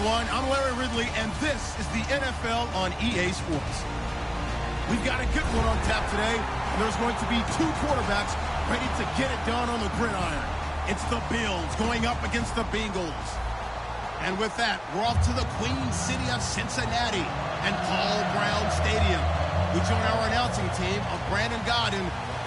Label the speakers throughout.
Speaker 1: everyone. I'm Larry Ridley, and this is the NFL on EA Sports. We've got a good one on tap today, and there's going to be two quarterbacks ready to get it done on the gridiron. It's the Bills going up against the Bengals. And with that, we're off to the Queen City of Cincinnati and Paul Brown Stadium. We join our announcing team of Brandon Godden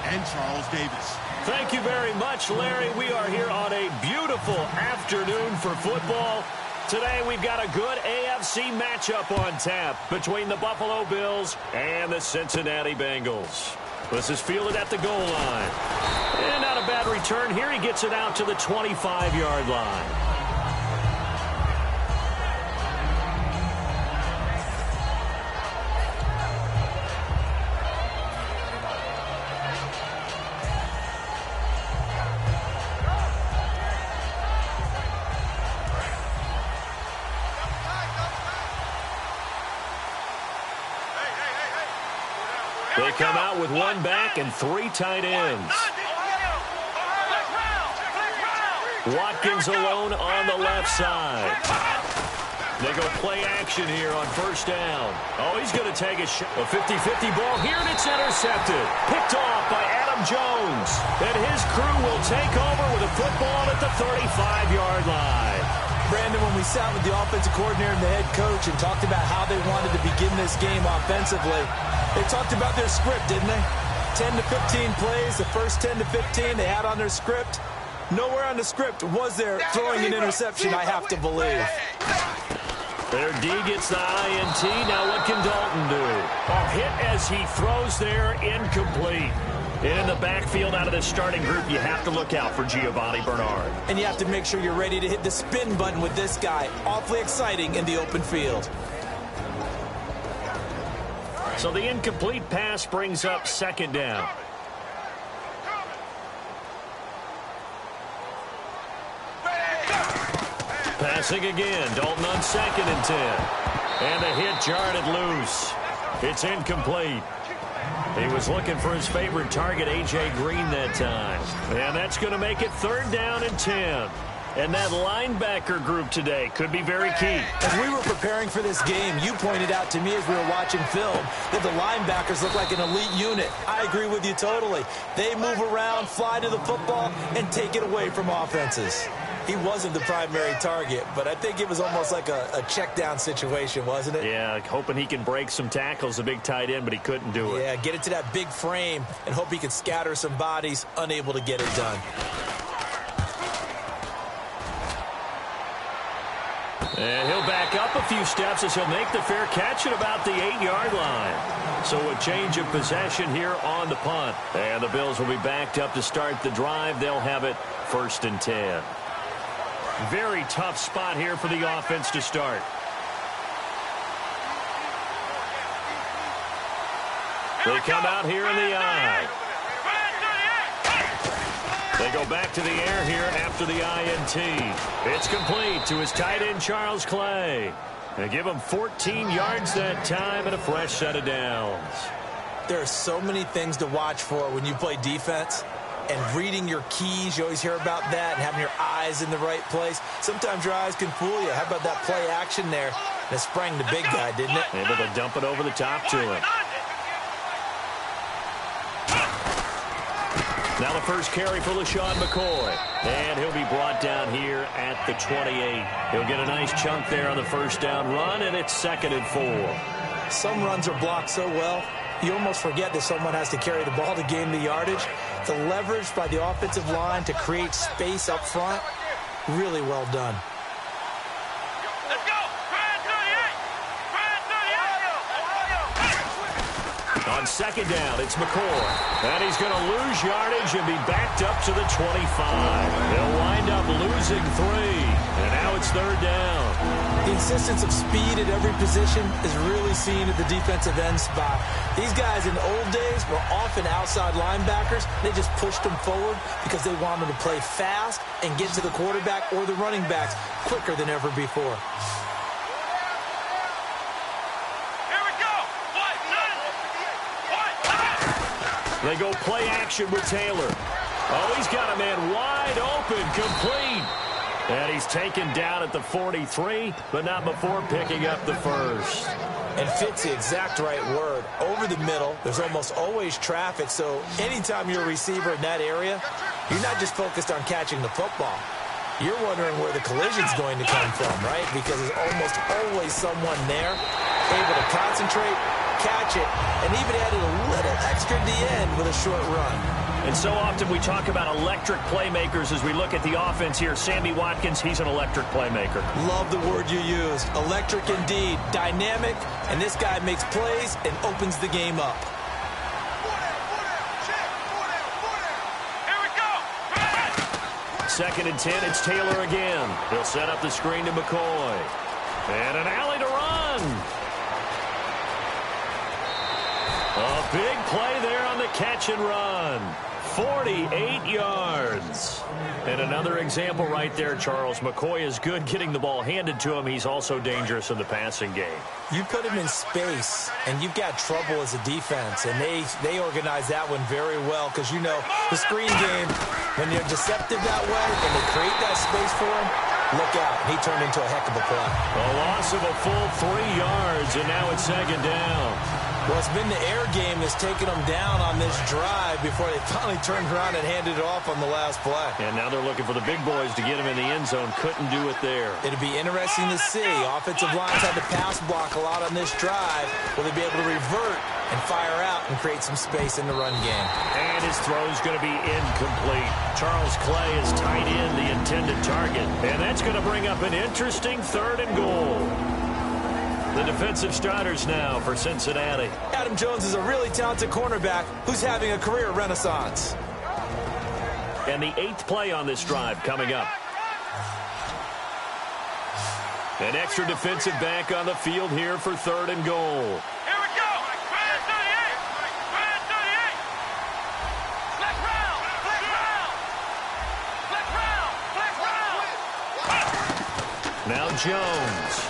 Speaker 1: and Charles Davis.
Speaker 2: Thank you very much, Larry. We are here on a beautiful afternoon for football. Today we've got a good AFC matchup on tap between the Buffalo Bills and the Cincinnati Bengals. This is fielded at the goal line. And not a bad return here. He gets it out to the 25-yard line. They come out with one back and three tight ends. Watkins alone on the left side. They go play action here on first down. Oh, he's going to take a 50-50 ball here, and it's intercepted. Picked off by Adam Jones. And his crew will take over with a football at the 35-yard line.
Speaker 3: Brandon, when we sat with the offensive coordinator and the head coach and talked about how they wanted to begin this game offensively, they talked about their script, didn't they? 10 to 15 plays, the first 10 to 15 they had on their script. Nowhere on the script was there throwing an interception, I have to believe.
Speaker 2: Their D gets the INT. Now what can Dalton do? A hit as he throws there, incomplete. In the backfield out of the starting group, you have to look out for Giovanni Bernard.
Speaker 3: And you have to make sure you're ready to hit the spin button with this guy. Awfully exciting in the open field.
Speaker 2: So the incomplete pass brings up second down. Passing again. Dalton on 2nd and 10. And a hit jarred it loose. It's incomplete. He was looking for his favorite target, A.J. Green, that time. And that's going to make it 3rd down and 10. And that linebacker group today could be very key.
Speaker 3: As we were preparing for this game, you pointed out to me as we were watching film that the linebackers look like an elite unit. I agree with you totally. They move around, fly to the football, and take it away from offenses. He wasn't the primary target, but I think it was almost like a check-down situation, wasn't it?
Speaker 2: Yeah, hoping he can break some tackles, a big tight end, but he couldn't do it.
Speaker 3: Yeah, get it to that big frame and hope he can scatter some bodies, unable to get it done.
Speaker 2: And he'll back up a few steps as he'll make the fair catch at about the 8-yard line. So a change of possession here on the punt. And the Bills will be backed up to start the drive. They'll have it 1st and 10. Very tough spot here for the offense to start. They come out here in the eye. They go back to the air here after the INT. It's complete to his tight end, Charles Clay. They give him 14 yards that time and a fresh set of downs.
Speaker 3: There are so many things to watch for when you play defense. And reading your keys, you always hear about that, and having your eyes in the right place. Sometimes your eyes can fool you. How about that play action there? That sprang the big guy, didn't it?
Speaker 2: Able to dump it over the top to him. Now the first carry for LaShawn McCoy. And he'll be brought down here at the 28. He'll get a nice chunk there on the first down run, and it's 2nd and 4.
Speaker 3: Some runs are blocked so well, you almost forget that someone has to carry the ball to gain the yardage. The leverage by the offensive line to create space up front, really well done.
Speaker 4: Let's go! Brand 38!
Speaker 2: On 2nd down, it's McCoy. And he's going to lose yardage and be backed up to the 25. He'll wind up losing 3. And now it's 3rd down.
Speaker 3: The insistence of speed at every position is really seen at the defensive end spot. These guys in the old days were often outside linebackers. They just pushed them forward because they wanted to play fast and get to the quarterback or the running backs quicker than ever before.
Speaker 4: Here we go!
Speaker 2: They go play action with Taylor. Oh, he's got a man wide open, complete. And he's taken down at the 43, but not before picking up the first.
Speaker 3: And fits the exact right word. Over the middle, there's almost always traffic, so anytime you're a receiver in that area, you're not just focused on catching the football. You're wondering where the collision's going to come from, right? Because there's almost always someone there able to concentrate, catch it, and even added a little extra at the end with a short run.
Speaker 2: And so often we talk about electric playmakers as we look at the offense here. Sammy Watkins, he's an electric playmaker.
Speaker 3: Love the word you used. Electric indeed. Dynamic, and this guy makes plays and opens the game up.
Speaker 2: Second and 10, it's Taylor again. He'll set up the screen to McCoy. And an alley to run. A big play there on the catch and run. 48 yards. And another example right there, Charles. McCoy is good getting the ball handed to him. He's also dangerous in the passing game.
Speaker 3: You put him in space, and you've got trouble as a defense, and they organize that one very well because, you know, the screen game, when you're deceptive that way and they create that space for him, look out. He turned into a heck of a play.
Speaker 2: A loss of a full 3 yards, and now it's second down.
Speaker 3: Well, it's been the air game that's taken them down on this drive before they finally turned around and handed it off on the last play.
Speaker 2: And now they're looking for the big boys to get him in the end zone. Couldn't do it there.
Speaker 3: It'd be interesting to see. Offensive lines had to pass block a lot on this drive. Will they be able to revert and fire out and create some space in the run game?
Speaker 2: And his throw's going to be incomplete. Charles Clay is tied in the intended target. And that's going to bring up an interesting 3rd and goal. The defensive starters now for Cincinnati.
Speaker 3: Adam Jones is a really talented cornerback who's having a career renaissance.
Speaker 2: And the 8th play on this drive coming up. An extra defensive back on the field here for 3rd and goal.
Speaker 4: Here we go. Brand 38. Brand 38. Flex round. Flex round. Flex round. Flex round.
Speaker 2: Now Jones.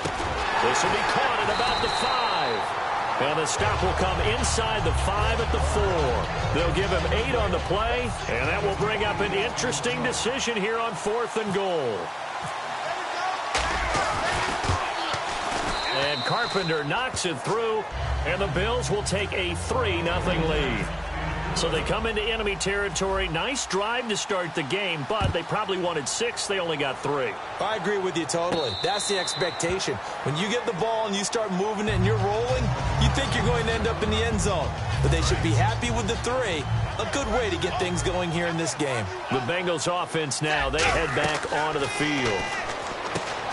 Speaker 2: This will be caught at about the 5. And the stop will come inside the 5 at the 4. They'll give him 8 on the play, and that will bring up an interesting decision here on 4th and goal. And Carpenter knocks it through, and the Bills will take a 3-0 lead. So they come into enemy territory. Nice drive to start the game, but they probably wanted 6. They only got 3.
Speaker 3: I agree with you totally. That's the expectation. When you get the ball and you start moving it and you're rolling, you think you're going to end up in the end zone. But they should be happy with the 3. A good way to get things going here in this game.
Speaker 2: The Bengals offense now, they head back onto the field.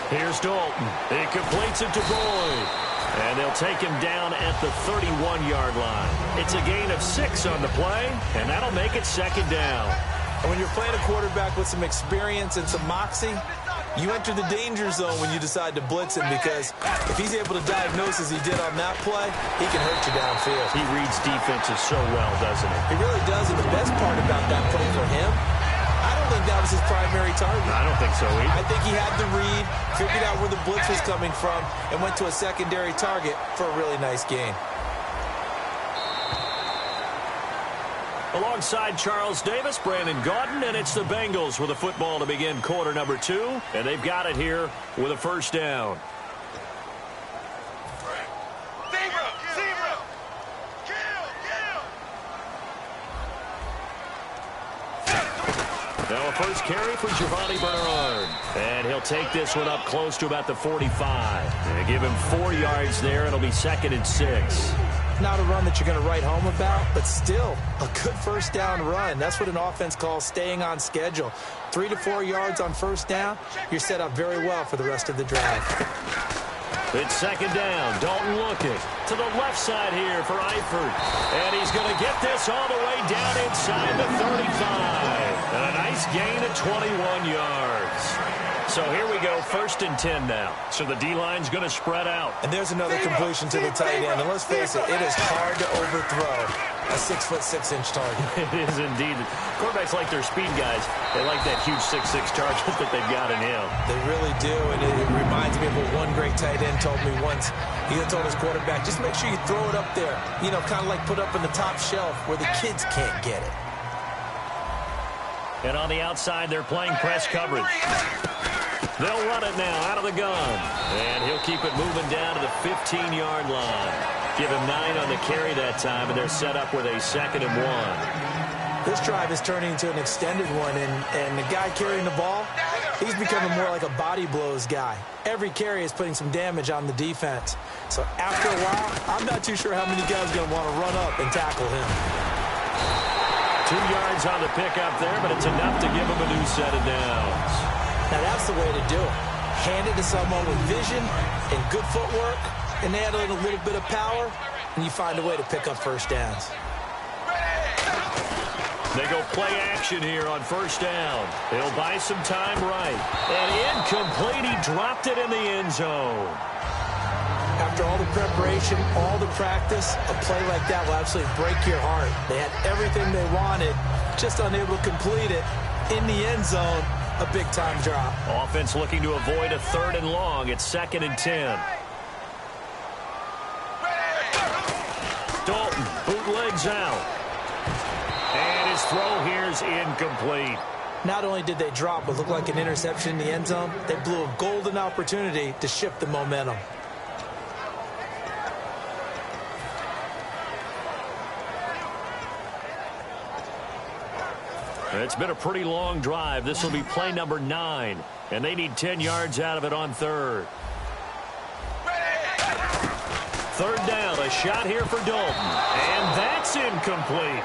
Speaker 2: Here's Dalton. He completes it to Boyd. And they'll take him down at the 31-yard line. It's a gain of 6 on the play, and that'll make it second down.
Speaker 3: And when you're playing a quarterback with some experience and some moxie, you enter the danger zone when you decide to blitz him, because if he's able to diagnose as he did on that play, he can hurt you downfield.
Speaker 2: He reads defenses so well, doesn't he?
Speaker 3: He really does, and the best part about that play for him, I don't think that was his primary target.
Speaker 2: I don't think so either.
Speaker 3: I think he had the read, figured out where the blitz was coming from, and went to a secondary target for a really nice gain.
Speaker 2: Alongside Charles Davis, Brandon Gaudin, and it's the Bengals with the football to begin quarter number 2, and they've got it here with a first down. Now a first carry for Giovanni Bernard. And he'll take this one up close to about the 45. They give him 4 yards there. It'll be 2nd and 6.
Speaker 3: Not a run that you're going to write home about, but still a good first down run. That's what an offense calls staying on schedule. 3 to 4 yards on first down, you're set up very well for the rest of the drive.
Speaker 2: It's second down. Dalton looking to the left side here for Eifert. And he's going to get this all the way down inside the 35. And a nice gain of 21 yards. So here we go, 1st and 10 now. So the D-line's going to spread out.
Speaker 3: And there's another completion to the tight end. And let's face it, it is hard to overthrow a 6'6" target.
Speaker 2: It is indeed. Quarterbacks like their speed guys. They like that huge 6'6" target that they've got in him.
Speaker 3: They really do, and it reminds me of what one great tight end told me once. He told his quarterback, just make sure you throw it up there. You know, kind of like put up in the top shelf where the kids can't get it.
Speaker 2: And on the outside, they're playing press coverage. They'll run it now out of the gun. And he'll keep it moving down to the 15-yard line. Give him 9 on the carry that time, and they're set up with a 2nd and 1.
Speaker 3: This drive is turning into an extended one, and the guy carrying the ball, he's becoming more like a body blows guy. Every carry is putting some damage on the defense. So after a while, I'm not too sure how many guys are going to want to run up and tackle him.
Speaker 2: 2 yards on the pickup there, but it's enough to give him a new set of downs.
Speaker 3: Now that's the way to do it. Hand it to someone with vision and good footwork, and add in a little bit of power, and you find a way to pick up first downs.
Speaker 2: They go play action here on 1st down. They'll buy some time right. And incomplete. He dropped it in the end zone.
Speaker 3: After all the preparation, all the practice, a play like that will absolutely break your heart. They had everything they wanted, just unable to complete it. In the end zone, a big-time drop.
Speaker 2: Offense looking to avoid a 3rd and long. It's 2nd and 10. Dalton bootlegs out. And his throw here is incomplete.
Speaker 3: Not only did they drop what looked like an interception in the end zone, they blew a golden opportunity to shift the momentum.
Speaker 2: It's been a pretty long drive. This will be play number 9, and they need 10 yards out of it on 3rd. 3rd down, a shot here for Dalton, and that's incomplete.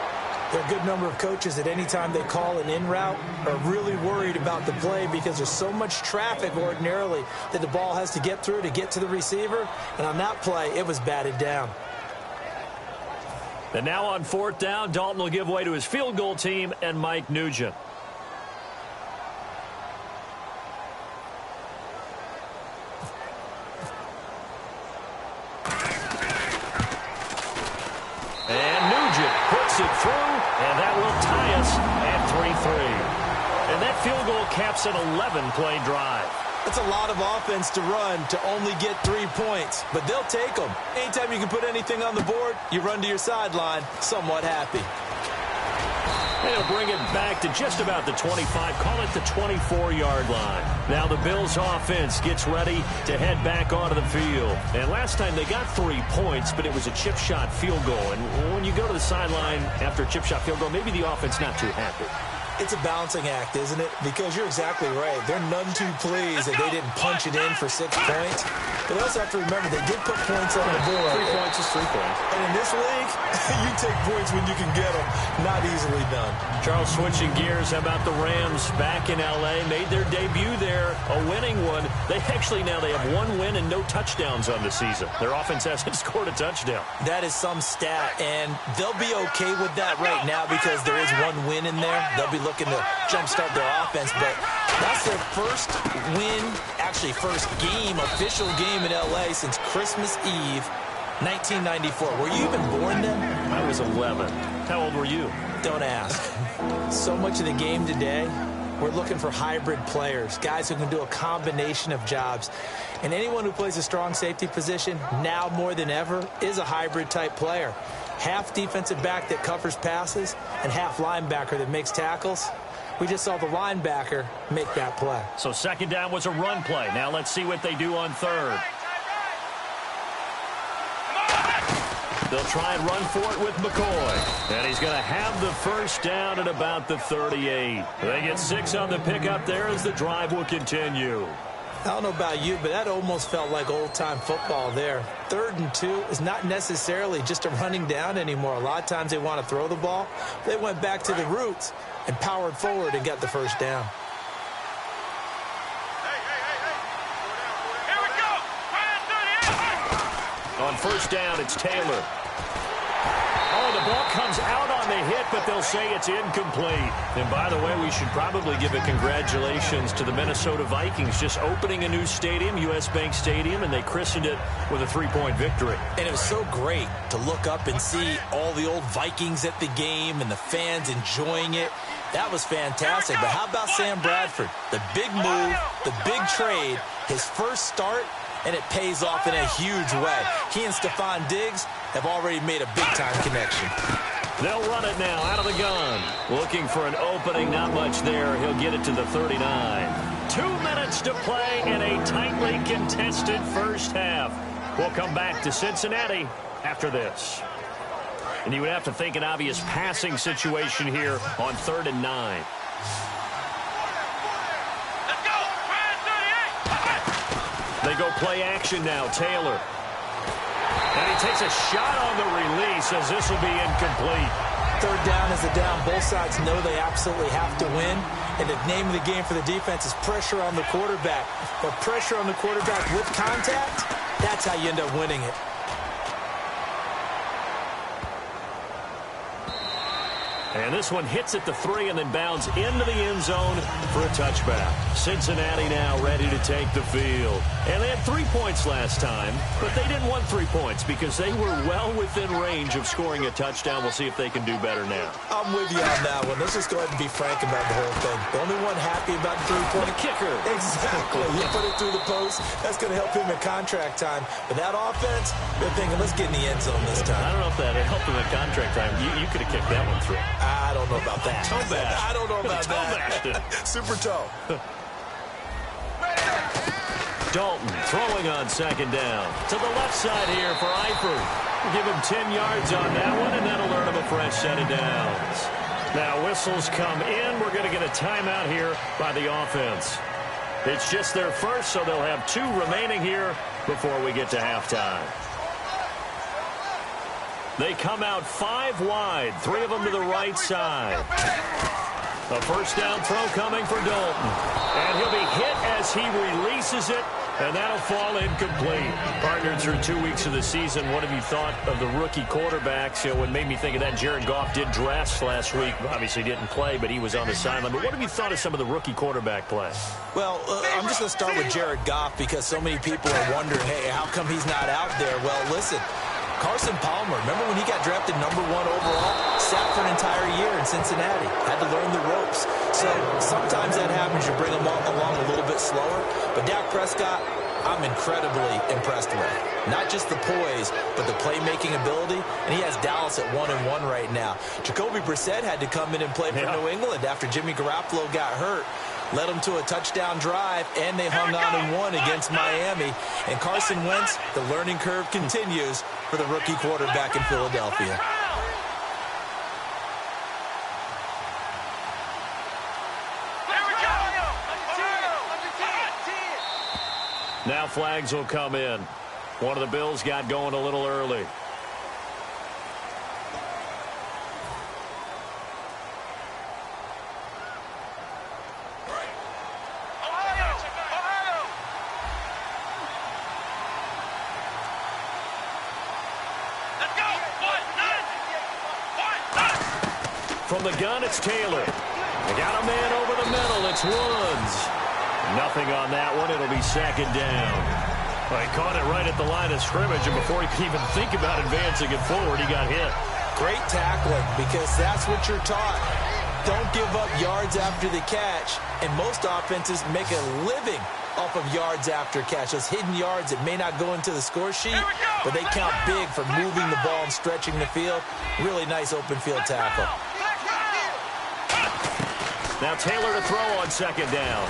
Speaker 3: There are a good number of coaches at any time they call an in route are really worried about the play because there's so much traffic ordinarily that the ball has to get through to get to the receiver, and on that play, it was batted down.
Speaker 2: And now on 4th down, Dalton will give way to his field goal team and Mike Nugent. And Nugent puts it through, and that will tie us at 3-3. And that field goal caps an 11-play drive.
Speaker 3: That's a lot of offense to run to only get 3 points, but they'll take them. Anytime you can put anything on the board, you run to your sideline somewhat happy.
Speaker 2: They'll bring it back to just about the 25, call it the 24-yard line. Now the Bills offense gets ready to head back onto the field. And last time they got 3 points, but it was a chip shot field goal. And when you go to the sideline after a chip shot field goal, maybe the offense not too happy.
Speaker 3: It's a balancing act, isn't it? Because you're exactly right. They're none too pleased that they didn't punch it in for 6 points. But also have to remember, they did put points on the board.
Speaker 2: 3 points is 3 points.
Speaker 3: And in this league, you take points when you can get them. Not easily done.
Speaker 2: Charles, switching gears, how about the Rams back in L.A.? Made their debut there, a winning one. They have 1 win and no touchdowns on the season. Their offense hasn't scored a touchdown.
Speaker 3: That is some stat, and they'll be okay with that right now because there is 1 win in there. They'll be looking to jumpstart their offense, but that's their first win, actually first game, official game in L.A. since Christmas Eve, 1994. Were you even born then?
Speaker 2: I was 11. How old were you?
Speaker 3: Don't ask. So much of the game today, we're looking for hybrid players, guys who can do a combination of jobs. And anyone who plays a strong safety position, now more than ever, is a hybrid type player. Half defensive back that covers passes and half linebacker that makes tackles. We just saw the linebacker make that play.
Speaker 2: So 2nd down was a run play. Now let's see what they do on 3rd. They'll try and run for it with McCoy. And he's going to have the 1st down at about the 38. They get 6 on the pickup there as the drive will continue.
Speaker 3: I don't know about you, but that almost felt like old-time football there. 3rd and 2 is not necessarily just a running down anymore. A lot of times they want to throw the ball. They went back to the roots and powered forward and got the 1st down.
Speaker 4: Here we go.
Speaker 2: On 1st down, it's Taylor. Oh, the ball comes out on the hit, but they'll say it's incomplete. And by the way, we should probably give a congratulations to the Minnesota Vikings just opening a new stadium, US Bank Stadium, and they christened it with a 3-point victory.
Speaker 3: And it was so great to look up and see all the old Vikings at the game and the fans enjoying it. That was fantastic. But how about Sam Bradford? The big move, the big trade, his first start, and it pays off in a huge way. He and Stephon Diggs have already made a big-time connection.
Speaker 2: They'll run it now out of the gun. Looking for an opening, not much there. He'll get it to the 39. 2 minutes to play in a tightly contested first half. We'll come back to Cincinnati after this. And you would have to think an obvious passing situation here on 3rd and 9. They go play action now. Taylor. And he takes a shot on the release as this will be incomplete.
Speaker 3: 3rd down is a down. Both sides know they absolutely have to win. And the name of the game for the defense is pressure on the quarterback. But pressure on the quarterback with contact, that's how you end up winning it.
Speaker 2: And this one hits at the 3 and then bounds into the end zone for a touchback. Cincinnati now ready to take the field. And they had 3 points last time, but they didn't want 3 points because they were well within range of scoring a touchdown. We'll see if they can do better now.
Speaker 3: I'm with you on that one. Let's just go ahead and be frank about the whole thing. The only one happy about the 3-point
Speaker 2: kicker.
Speaker 3: Exactly. You put it through the post. That's going to help him in contract time. But that offense, they're thinking, let's get in the end zone this time.
Speaker 2: I don't know if that helped him in contract time. You could have kicked that one through.
Speaker 3: I don't know about that.
Speaker 2: Toe bash.
Speaker 3: I don't know about
Speaker 2: that.
Speaker 3: Super toe.
Speaker 2: Dalton throwing on 2nd down. To the left side here for Eifert. Give him 10 yards on that one, and that'll earn him a fresh set of downs. Now whistles come in. We're going to get a timeout here by the offense. It's just their first, so they'll have 2 remaining here before we get to halftime. They come out 5 wide, 3 of them to the right side. A first down throw coming for Dalton. And he'll be hit as he releases it, and that'll fall incomplete. Partner, through 2 weeks of the season, what have you thought of the rookie quarterbacks? You know, what made me think of that, Jared Goff did dress last week. Obviously didn't play, but he was on the sideline. But what have you thought of some of the rookie quarterback play?
Speaker 3: Well, I'm just going to start with Jared Goff because so many people are wondering, hey, how come he's not out there? Well, listen. Carson Palmer, remember when he got drafted #1 overall? Sat for an entire year in Cincinnati. Had to learn the ropes. So sometimes that happens. You bring him along a little bit slower. But Dak Prescott, I'm incredibly impressed with. Not just the poise, but the playmaking ability. And he has Dallas at 1-1 right now. Jacoby Brissett had to come in and play for New England after Jimmy Garoppolo got hurt. Led them to a touchdown drive, and they hung on and won against Miami. And Carson Wentz, the learning curve continues for the rookie quarterback in Philadelphia.
Speaker 2: Now flags will come in. One of the Bills got going a little early. From the gun, it's Taylor. They got a man over the middle. It's Woods. Nothing on that one. It'll be 2nd down. Well, he caught it right at the line of scrimmage, and before he could even think about advancing it forward, he got hit.
Speaker 3: Great tackling, because that's what you're taught. Don't give up yards after the catch, and most offenses make a living off of yards after catch. Those hidden yards that may not go into the score sheet, but they count big for moving the ball and stretching the field. Really nice open field tackle.
Speaker 2: Now Taylor to throw on 2nd down.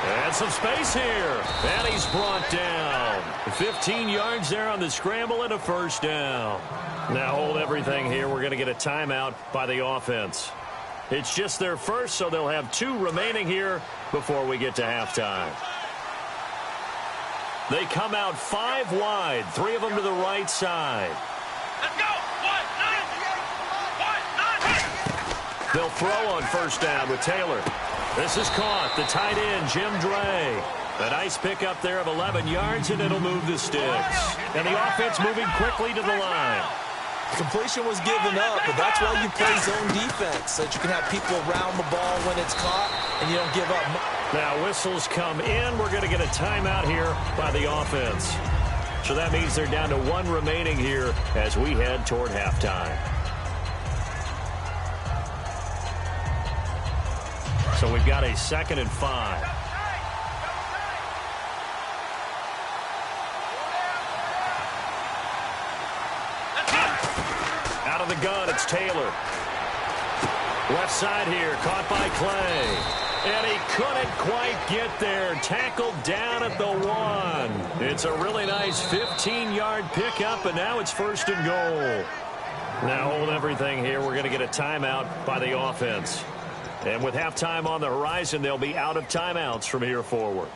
Speaker 2: And some space here. And he's brought down. 15 yards there on the scramble and a first down. Now hold everything here. We're going to get a timeout by the offense. It's just their first, so they'll have 2 remaining here before we get to halftime. They come out 5 wide, 3 of them to the right side.
Speaker 4: Let's go. 1-9.
Speaker 2: They'll throw on first down with Taylor. This is caught. The tight end, Jim Dre. A nice pickup there of 11 yards, and it'll move the sticks. And the offense moving quickly to the line.
Speaker 3: Completion was given up, but that's why you play zone defense, so that you can have people around the ball when it's caught, and you don't give up.
Speaker 2: Now whistles come in. We're going to get a timeout here by the offense. So that means they're down to 1 remaining here as we head toward halftime. So we've got a 2nd and 5. Out of the gun, it's Taylor. Left side here, caught by Clay. And he couldn't quite get there. Tackled down at the 1. It's a really nice 15-yard pickup, and now it's 1st and goal. Now hold everything here. We're going to get a timeout by the offense. And with halftime on the horizon, they'll be out of timeouts from here forward.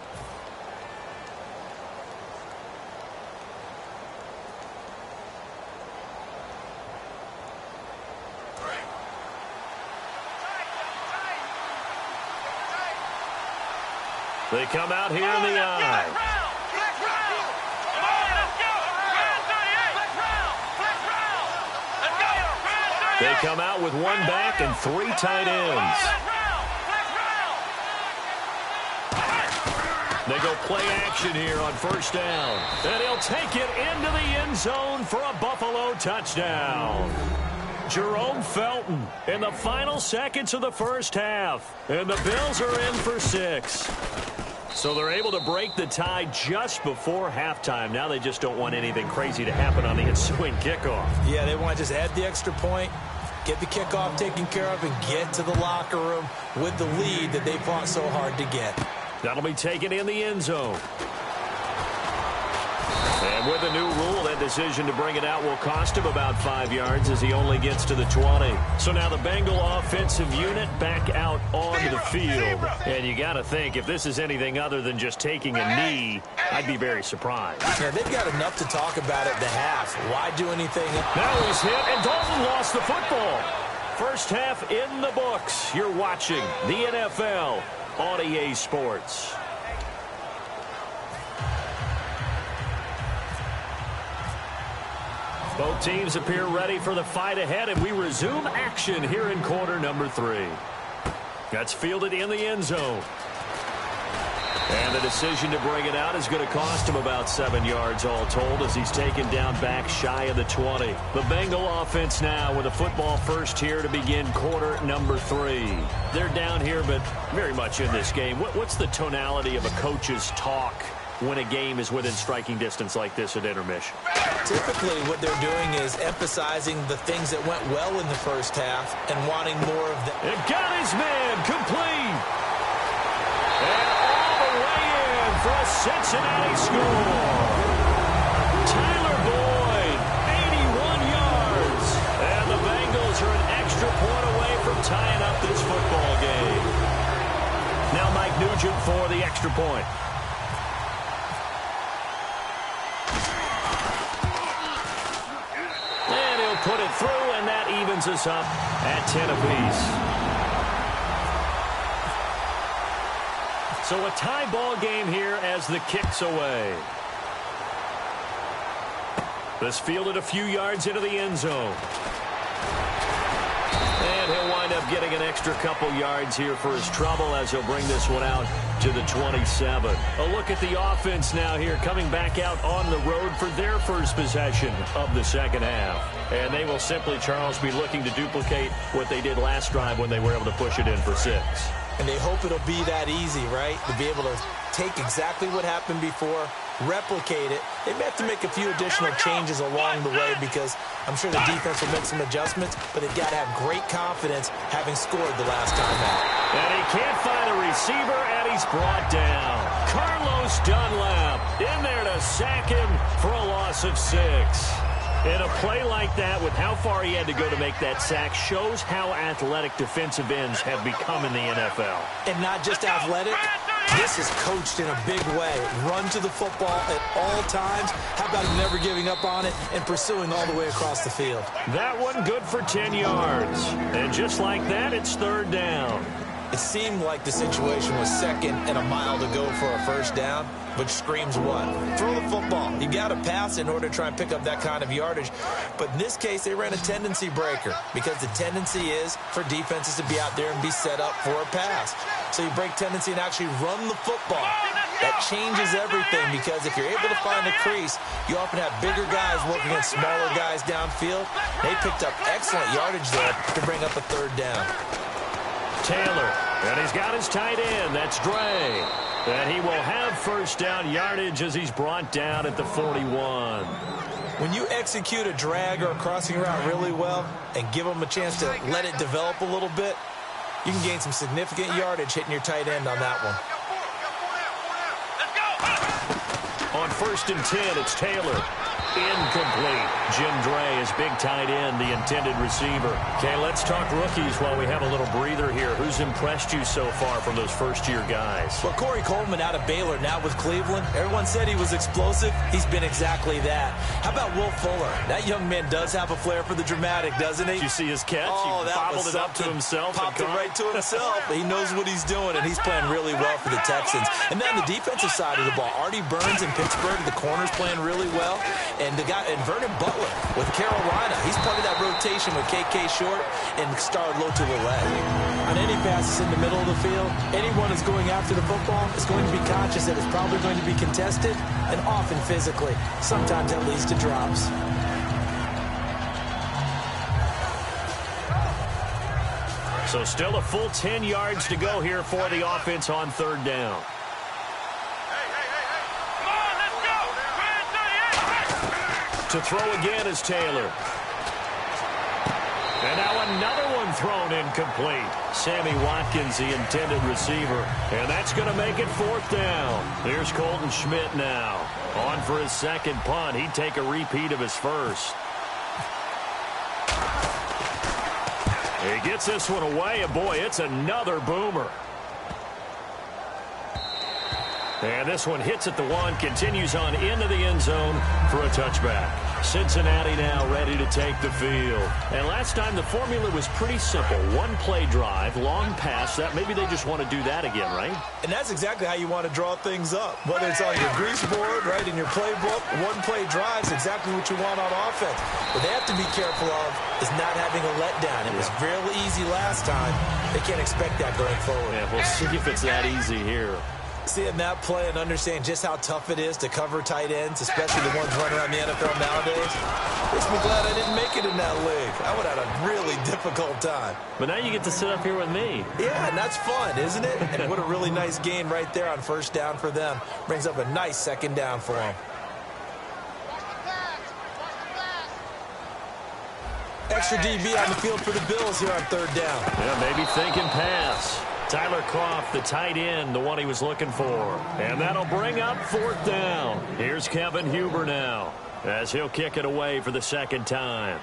Speaker 2: They come out here in the I. They come out with 1 back and 3 tight ends. They go play action here on 1st down. And he'll take it into the end zone for a Buffalo touchdown. Jerome Felton in the final seconds of the 1st half. And the Bills are in for 6. So they're able to break the tie just before halftime. Now they just don't want anything crazy to happen on the ensuing kickoff.
Speaker 3: Yeah, they want to just add the extra point, get the kickoff taken care of, and get to the locker room with the lead that they fought so hard to get.
Speaker 2: That'll be taken in the end zone. And with the new rule, that decision to bring it out will cost him about 5 yards as he only gets to the 20. So now the Bengal offensive unit back out onto the field. And you got to think, if this is anything other than just taking a knee, I'd be very surprised.
Speaker 3: Yeah, they've got enough to talk about at the half. Why do anything?
Speaker 2: Now he's hit, and Dalton lost the football. 1st half in the books. You're watching the NFL on EA Sports. Both teams appear ready for the fight ahead, and we resume action here in quarter number 3. That's fielded in the end zone. And the decision to bring it out is going to cost him about 7 yards all told as he's taken down back shy of the 20. The Bengal offense now with a football first here to begin quarter number 3. They're down here, but very much in this game. What's the tonality of a coach's talk when a game is within striking distance like this at intermission?
Speaker 3: Typically, what they're doing is emphasizing the things that went well in the 1st half and wanting more of the...
Speaker 2: It got his man complete. And all the way in for a Cincinnati score. Tyler Boyd, 81 yards. And the Bengals are an extra point away from tying up this football game. Now Mike Nugent for the extra point. Put it through, and that evens us up at 10 apiece. So a tie ball game here as the kick's away. This fielded a few yards into the end zone. And he'll wind up getting an extra couple yards here for his trouble as he'll bring this one out to the 27. A look at the offense now here coming back out on the road for their first possession of the 2nd half. And they will simply, Charles, be looking to duplicate what they did last drive when they were able to push it in for 6.
Speaker 3: And they hope it'll be that easy, right? To be able to take exactly what happened before, replicate it. They may have to make a few additional changes along the way because I'm sure the defense will make some adjustments, but they've got to have great confidence having scored the last time out.
Speaker 2: And he can't find a receiver, and he's brought down. Carlos Dunlap in there to sack him for a loss of 6. In a play like that, with how far he had to go to make that sack, shows how athletic defensive ends have become in the NFL.
Speaker 3: And not just athletic, this is coached in a big way. Run to the football at all times. How about never giving up on it and pursuing all the way across the field?
Speaker 2: That one good for 10 yards. And just like that, it's 3rd down.
Speaker 3: It seemed like the situation was 2nd and a mile to go for a 1st down, which screams what? Throw the football. You got to pass in order to try and pick up that kind of yardage. But in this case, they ran a tendency breaker because the tendency is for defenses to be out there and be set up for a pass. So you break tendency and actually run the football. That changes everything because if you're able to find a crease, you often have bigger guys working against smaller guys downfield. They picked up excellent yardage there to bring up a 3rd down.
Speaker 2: Taylor, and he's got his tight end. That's Dre. And he will have 1st down yardage as he's brought down at the 41.
Speaker 3: When you execute a drag or a crossing route really well and give them a chance to let it develop a little bit, you can gain some significant yardage hitting your tight end on that one.
Speaker 2: On 1st and 10, it's Taylor. Incomplete. Jim Dre is big tight end, the intended receiver. Okay, let's talk rookies while we have a little breather here. Who's impressed you so far from those first-year guys?
Speaker 3: Well, Corey Coleman out of Baylor, now with Cleveland. Everyone said he was explosive. He's been exactly that. How about Will Fuller? That young man does have a flair for the dramatic, doesn't he?
Speaker 2: Did you see his catch?
Speaker 3: Oh,
Speaker 2: he bobbled it up to himself.
Speaker 3: Popped it right to himself. He knows what he's doing, and he's playing really well for the Texans. And then the defensive side of the ball, Artie Burns in Pittsburgh, the corner's playing really well. And Vernon Butler with Carolina. He's part of that rotation with KK Short and Star Lotulelei. On any passes in the middle of the field, anyone who's going after the football is going to be conscious that it's probably going to be contested and often physically. Sometimes that leads to drops.
Speaker 2: So still a full 10 yards to go here for the offense on 3rd down. To throw again is Taylor. And now another one thrown incomplete. Sammy Watkins, the intended receiver. And that's going to make it 4th down. Here's Colton Schmidt now. On for his second punt. He'd take a repeat of his first. He gets this one away, and boy, it's another boomer. And this one hits at the 1, continues on into the end zone for a touchback. Cincinnati now ready to take the field. And last time the formula was pretty simple. 1-play drive, long pass. That maybe they just want to do that again, right?
Speaker 3: And that's exactly how you want to draw things up. Whether it's on your grease board, right, in your playbook, 1-play drive is exactly what you want on offense. What they have to be careful of is not having a letdown. It was really easy last time. They can't expect that going forward.
Speaker 2: Yeah, we'll see if it's that easy here.
Speaker 3: Seeing that play and understand just how tough it is to cover tight ends, especially the ones running around the NFL nowadays, makes me glad I didn't make it in that league. I would have had a really difficult time.
Speaker 2: But now you get to sit up here with me.
Speaker 3: Yeah, and that's fun, isn't it? And what a really nice game right there on 1st down for them. Brings up a nice 2nd down for them. Extra DB on the field for the Bills here on 3rd down.
Speaker 2: Yeah, maybe thinking pass. Tyler Croft, the tight end, the one he was looking for. And that'll bring up 4th down. Here's Kevin Huber now, as he'll kick it away for the 2nd time.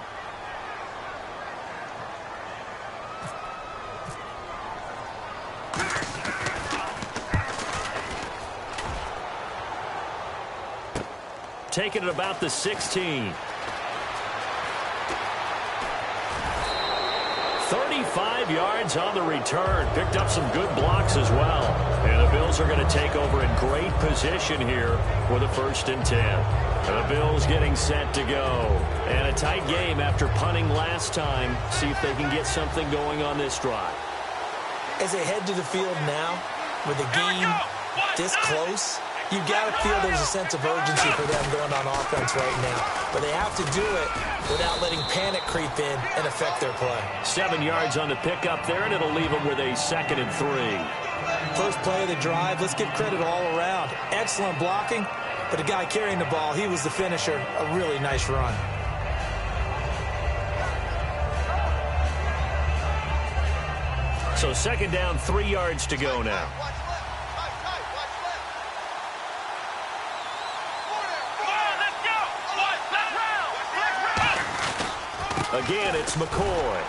Speaker 2: Taking it about the 16. 35 yards on the return. Picked up some good blocks as well. And the Bills are going to take over in great position here for the 1st and 10. The Bills getting set to go. And a tight game after punting last time. See if they can get something going on this drive.
Speaker 3: As they head to the field now, with the game this close, you got to feel there's a sense of urgency for them going on offense right now. But they have to do it without letting panic creep in and affect their play.
Speaker 2: 7 yards on the pickup there, and it'll leave them with a 2nd and 3.
Speaker 3: First play of the drive, let's give credit all around. Excellent blocking, but the guy carrying the ball, he was the finisher. A really nice run.
Speaker 2: So 2nd down, 3 yards to go now. Again, it's McCoy.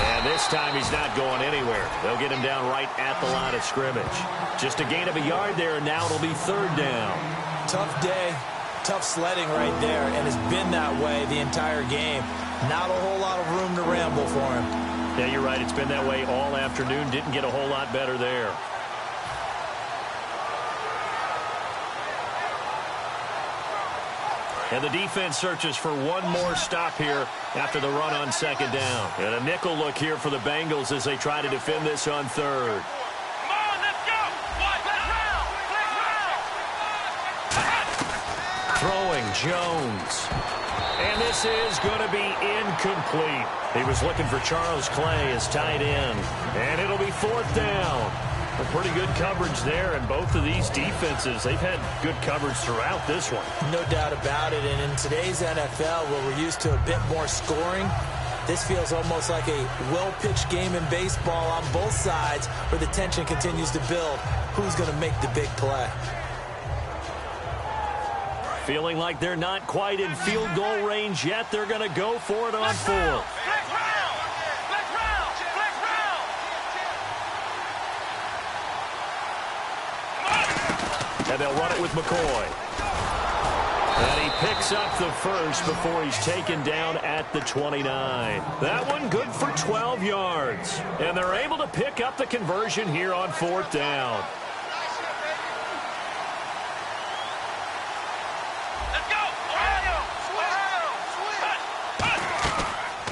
Speaker 2: And this time he's not going anywhere. They'll get him down right at the line of scrimmage. Just a gain of a yard there, and now it'll be 3rd down.
Speaker 3: Tough day, tough sledding right there, and it's been that way the entire game. Not a whole lot of room to ramble for him.
Speaker 2: Yeah, you're right. It's been that way all afternoon. Didn't get a whole lot better there. And the defense searches for one more stop here after the run on 2nd down. And a nickel look here for the Bengals as they try to defend this on 3rd.
Speaker 4: Come on, let's go!
Speaker 2: Throwing Jones. And this is going to be incomplete. He was looking for Charles Clay as tight end. And it'll be 4th down. Well, pretty good coverage there, and both of these defenses, they've had good coverage throughout this one.
Speaker 3: No doubt about it, and in today's NFL, where we're used to a bit more scoring, this feels almost like a well-pitched game in baseball on both sides where the tension continues to build. Who's going to make the big play?
Speaker 2: Feeling like they're not quite in field goal range yet. They're going to go for it on fourth. And they'll run it with McCoy. And he picks up the first before he's taken down at the 29. That one good for 12 yards. And they're able to pick up the conversion here on fourth down.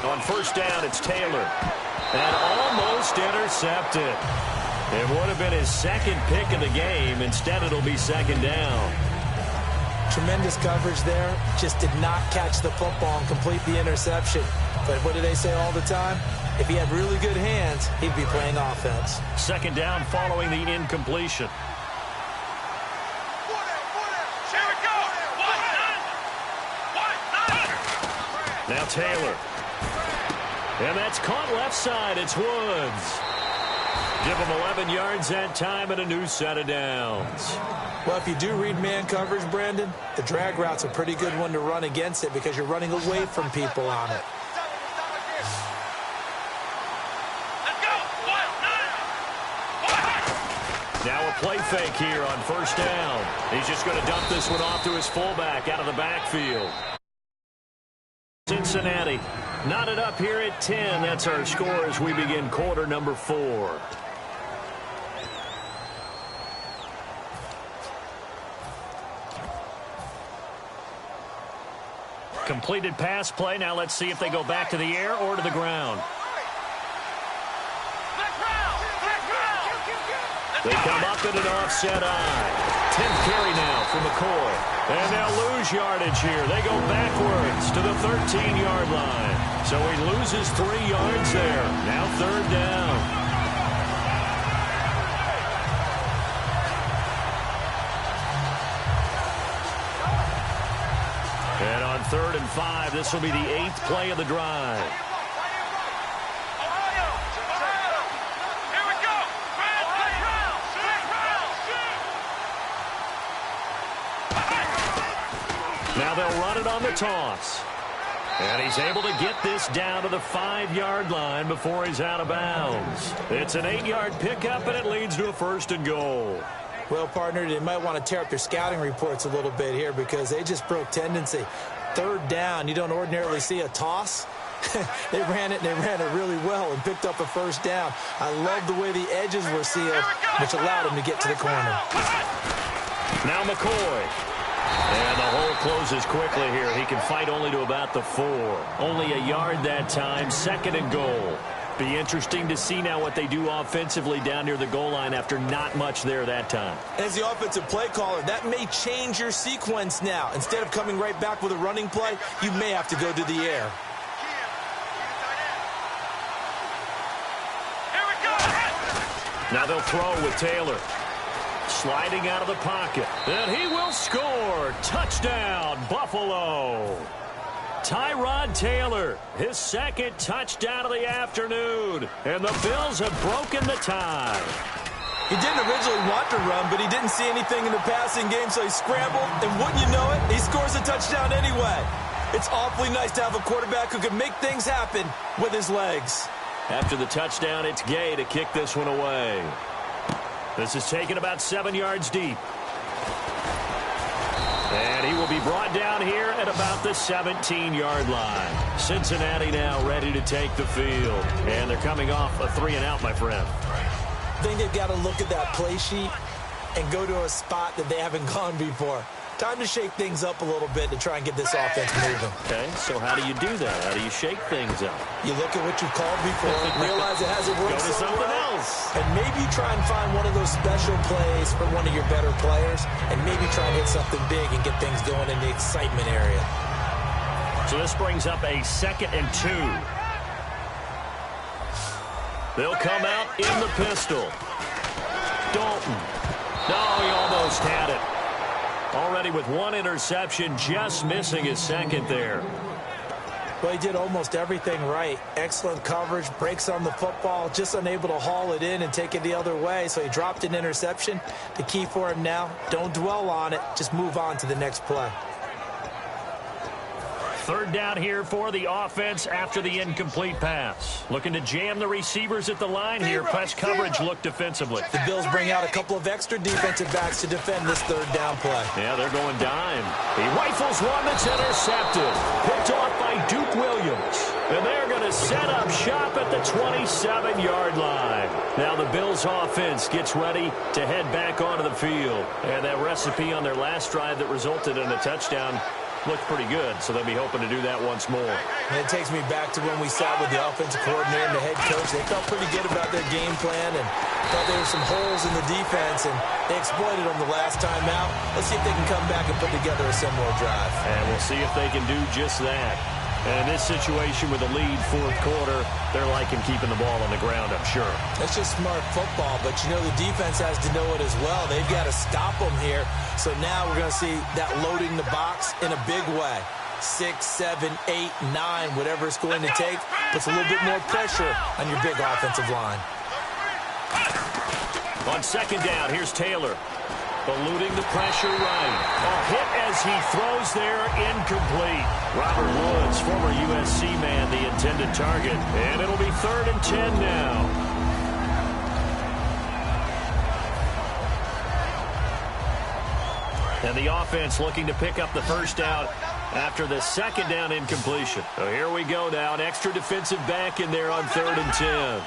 Speaker 2: On first down, it's Taylor. And almost intercepted. It would have been his second pick of the game. Instead, it'll be second down.
Speaker 3: Tremendous coverage there. Just did not catch the football and complete the interception. But what do they say all the time? If he had really good hands, he'd be playing offense.
Speaker 2: Second down following the incompletion.
Speaker 4: Here we go.
Speaker 2: Now Taylor. And that's caught left side. It's Woods. Give him 11 yards that time and a new set of downs.
Speaker 3: Well, if you do read man coverage, Brandon, the drag route's a pretty good one to run against it because you're running away from people on it.
Speaker 2: Now a play fake here on first down. He's just going to dump this one off to his fullback out of the backfield. Cincinnati knotted up here at 10. That's our score as we begin quarter number 4. Completed pass play. Now let's see if they go back to the air or to the ground. They come up in an offset eye. 10th carry now for McCoy. And they'll lose yardage here. They go backwards to the 13-yard line. So he loses 3 yards there. Now third down. And on 3rd and 5, this will be the 8th play of the drive. Now they'll run it on the toss. And he's able to get this down to the 5-yard line before he's out of bounds. It's an 8-yard pickup, and it leads to a 1st and goal.
Speaker 3: Well, partner, they might want to tear up their scouting reports a little bit here because they just broke tendency. 3rd down, you don't ordinarily see a toss. They ran it really well and picked up a 1st down. I love the way the edges were sealed, which allowed him to get to the corner.
Speaker 2: Now McCoy. And the hole closes quickly here. He can fight only to about the 4. Only a yard that time, 2nd and goal. Be interesting to see now what they do offensively down near the goal line after not much there that time.
Speaker 3: As the offensive play caller, that may change your sequence now. Instead of coming right back with a running play, you may have to go to the air.
Speaker 2: Now they'll throw with Taylor. Sliding out of the pocket. And he will score. Touchdown, Buffalo. Tyrod Taylor, his 2nd touchdown of the afternoon. And the Bills have broken the tie.
Speaker 3: He didn't originally want to run, but he didn't see anything in the passing game, so he scrambled. And wouldn't you know it, he scores a touchdown anyway. It's awfully nice to have a quarterback who can make things happen with his legs.
Speaker 2: After the touchdown, it's Gay to kick this one away. This is taken about 7 yards deep. And he will be brought down here at about the 17-yard line. Cincinnati now ready to take the field. And they're coming off a 3-and-out, my friend.
Speaker 3: I think they've got to look at that play sheet and go to a spot that they haven't gone before. Time to shake things up a little bit to try and get this offense moving.
Speaker 2: Okay, so how do you do that? How do you shake things up?
Speaker 3: You look at what you called before, realize it hasn't worked
Speaker 2: Go to
Speaker 3: so
Speaker 2: something
Speaker 3: well,
Speaker 2: else.
Speaker 3: and maybe try and find one of those special plays for one of your better players, and maybe try and hit something big and get things going in the excitement area.
Speaker 2: So this brings up a 2nd and 2. They'll come out in the pistol. Dalton. No, he almost had it. Already with one interception, just missing his second there.
Speaker 3: Well, he did almost everything right. Excellent coverage, breaks on the football, just unable to haul it in and take it the other way. So he dropped an interception. The key for him now, don't dwell on it. Just move on to the next play.
Speaker 2: Third down here for the offense after the incomplete pass. Looking to jam the receivers at the line here. Press coverage look defensively.
Speaker 3: The Bills bring out a couple of extra defensive backs to defend this third down play.
Speaker 2: Yeah, they're going dime. He rifles one that's intercepted. Picked off by Duke Williams. And they're going to set up shop at the 27-yard line. Now the Bills offense gets ready to head back onto the field. And that recipe on their last drive that resulted in a touchdown looked pretty good, so they'll be hoping to do that once more.
Speaker 3: And it takes me back to when we sat with the offensive coordinator and the head coach. They felt pretty good about their game plan and thought there were some holes in the defense, and they exploited them the last time out. Let's see if they can come back and put together a similar drive.
Speaker 2: And we'll see if they can do just that. And in this situation with a lead fourth quarter, they're liking keeping the ball on the ground, I'm sure.
Speaker 3: That's just smart football, but you know the defense has to know it as well. They've got to stop them here. So now we're going to see that loading the box in a big way. 6, 7, 8, 9, whatever it's going to take, puts a little bit more pressure on your big offensive line.
Speaker 2: On second down, here's Taylor. Eluding the pressure right. A hit as he throws there, incomplete. Robert Woods, former USC man, the intended target. And it'll be 3rd and 10 now. And the offense looking to pick up the first down after the second down incompletion. So here we go now. An extra defensive back in there on 3rd and 10.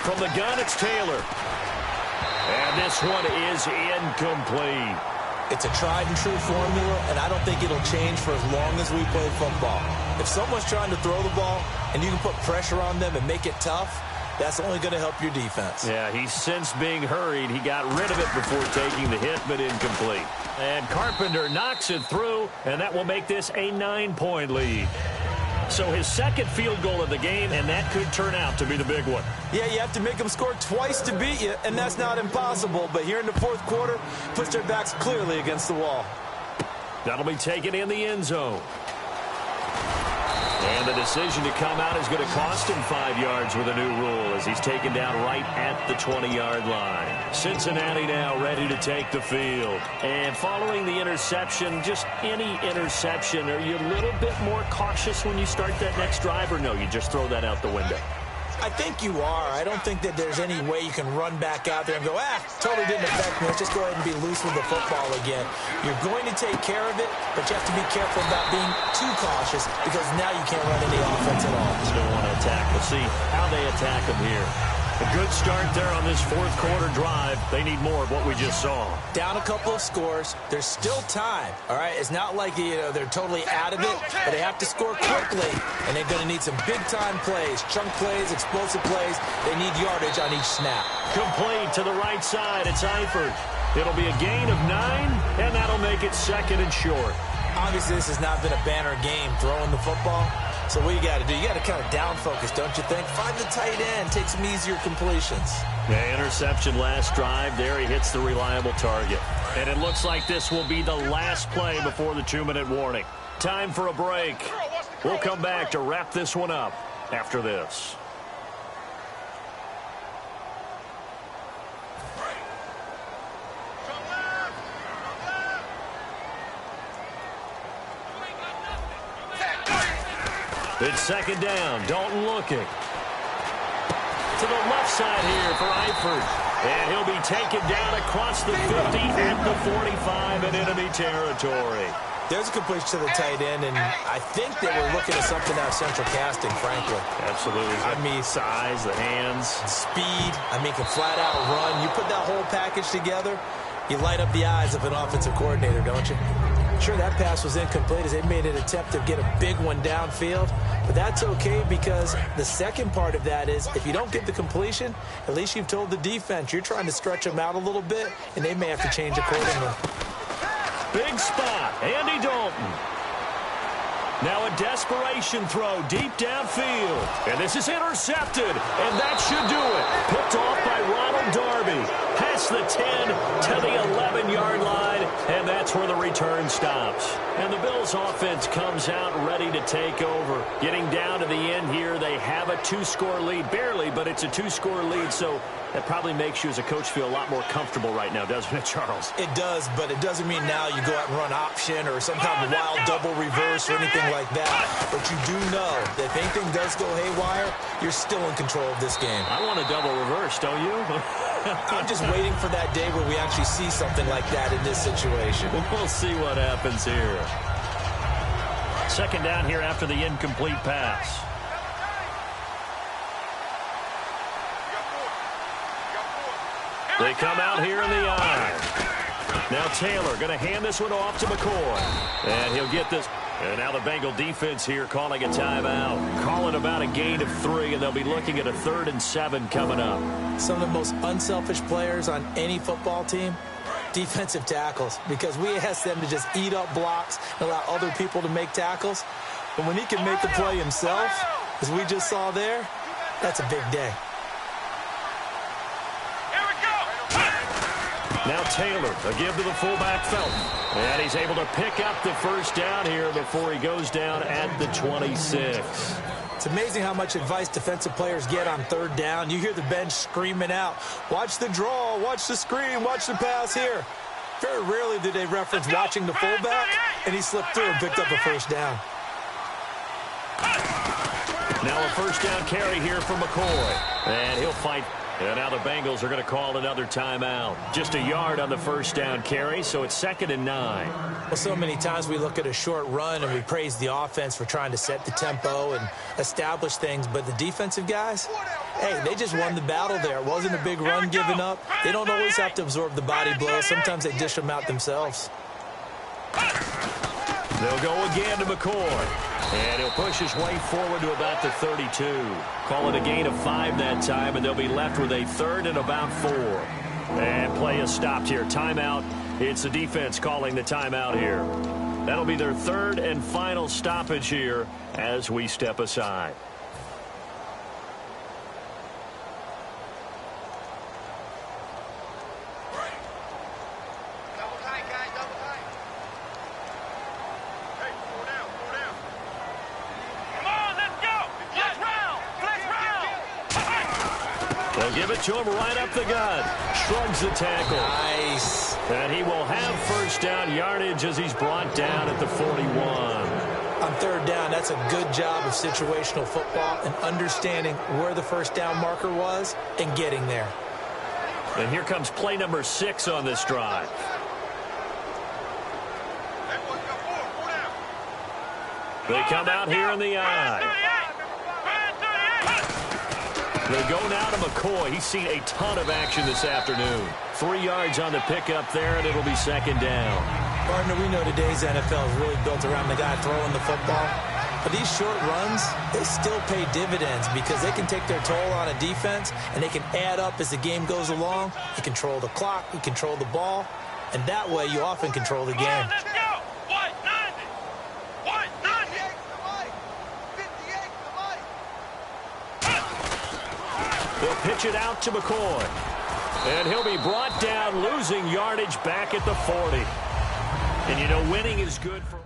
Speaker 2: From the gun, it's Taylor. And this one is incomplete.
Speaker 3: It's a tried and true formula, and I don't think it'll change for as long as we play football. If someone's trying to throw the ball and you can put pressure on them and make it tough, that's only going to help your defense.
Speaker 2: Yeah, he's since being hurried. He got rid of it before taking the hit, but incomplete. And Carpenter knocks it through, and that will make this a 9-point lead. So his second field goal of the game, and that could turn out to be the big one.
Speaker 3: Yeah, you have to make them score twice to beat you, and that's not impossible. But here in the fourth quarter, puts their backs clearly against the wall.
Speaker 2: That'll be taken in the end zone. And the decision to come out is going to cost him 5 yards with a new rule as he's taken down right at the 20-yard line. Cincinnati now ready to take the field. And following the interception, just any interception, are you a little bit more cautious when you start that next drive, or no, you just throw that out the window?
Speaker 3: I think you are. I don't think that there's any way you can run back out there and go, totally didn't affect me. Let's just go ahead and be loose with the football again. You're going to take care of it, but you have to be careful about being too cautious because now you can't run any offense at all.
Speaker 2: Still want to attack. We'll see how they attack them here. A good start there on this fourth quarter drive. They need more of what we just saw.
Speaker 3: Down a couple of scores. There's still time, all right? It's not like they're totally out of it, but they have to score quickly, and they're going to need some big-time plays, chunk plays, explosive plays. They need yardage on each snap.
Speaker 2: Complete to the right side. It's Eifert. It'll be a gain of 9, and that'll make it 2nd and short.
Speaker 3: Obviously, this has not been a banner game throwing the football. So what you got to do, you got to kind of down focus, don't you think? Find the tight end, take some easier completions.
Speaker 2: Yeah, interception last drive. There he hits the reliable target. And it looks like this will be the last play before the 2-minute warning. Time for a break. We'll come back to wrap this one up after this. It's second down. Dalton looking. To the left side here for Eifert. And he'll be taken down across the 50 at the 45 in enemy territory.
Speaker 3: There's a completion to the tight end, and I think they were looking at something out of central casting, frankly.
Speaker 2: Absolutely.
Speaker 3: I mean,
Speaker 2: size, the hands.
Speaker 3: Speed. I mean, can flat out run. You put that whole package together, you light up the eyes of an offensive coordinator, don't you? Sure, that pass was incomplete as they made an attempt to get a big one downfield, but that's okay because the second part of that is if you don't get the completion, at least you've told the defense you're trying to stretch them out a little bit, and they may have to change accordingly.
Speaker 2: Big spot, Andy Dalton. Now a desperation throw deep downfield. And this is intercepted. And that should do it. Picked off by Ronald Darby. Past the 10 to the 11-yard line. And that's where the return stops. And the Bills offense comes out ready to take over. Getting down to the end here, they have a 2-score lead. Barely, but it's a 2-score lead. So that probably makes you as a coach feel a lot more comfortable right now, doesn't it, Charles?
Speaker 3: It does, but it doesn't mean now you go out and run option or some kind of wild double reverse or anything like that. But you do know that if anything does go haywire, you're still in control of this game.
Speaker 2: I want a double reverse, don't you?
Speaker 3: I'm just waiting for that day where we actually see something like that in this situation.
Speaker 2: We'll see what happens here. Second down here after the incomplete pass. They come out here in the eye. Now Taylor going to hand this one off to McCoy. And he'll get this. And now the Bengal defense here calling a timeout. Calling about a gain of 3, and they'll be looking at a 3rd and 7 coming up.
Speaker 3: Some of the most unselfish players on any football team, defensive tackles, because we ask them to just eat up blocks and allow other people to make tackles. But when he can make the play himself, as we just saw there, that's a big day.
Speaker 2: Now Taylor, a give to the fullback Felton. And he's able to pick up the first down here before he goes down at the 26.
Speaker 3: It's amazing how much advice defensive players get on 3rd down. You hear the bench screaming out, watch the draw, watch the screen, watch the pass here. Very rarely do they reference watching the fullback, and he slipped through and picked up a first down.
Speaker 2: Now a first down carry here for McCoy. And he'll fight. And now the Bengals are going to call another timeout. Just a yard on the first down carry, so it's 2nd and 9.
Speaker 3: Well, so many times we look at a short run and we praise the offense for trying to set the tempo and establish things. But the defensive guys, hey, they just won the battle there. It wasn't a big run given up. They don't always have to absorb the body blows. Sometimes they dish them out themselves.
Speaker 2: They'll go again to McCoy. And he'll push his way forward to about the 32. Call it a gain of 5 that time, and they'll be left with a 3rd and about 4. And play is stopped here. Timeout. It's the defense calling the timeout here. That'll be their 3rd and final stoppage here as we step aside. They'll give it to him right up the gut. Shrugs the tackle.
Speaker 3: Nice.
Speaker 2: And he will have first down yardage as he's brought down at the 41.
Speaker 3: On 3rd down, that's a good job of situational football and understanding where the first down marker was and getting there.
Speaker 2: And here comes play number 6 on this drive. They come out here in the eye. They go now to McCoy. He's seen a ton of action this afternoon. 3 yards on the pickup there, and it'll be 2nd down.
Speaker 3: Partner, we know today's NFL is really built around the guy throwing the football. But these short runs, they still pay dividends because they can take their toll on a defense, and they can add up as the game goes along. You control the clock, you control the ball, and that way you often control the game.
Speaker 2: They'll pitch it out to McCoy. And he'll be brought down, losing yardage back at the 40. And you know, winning is good for...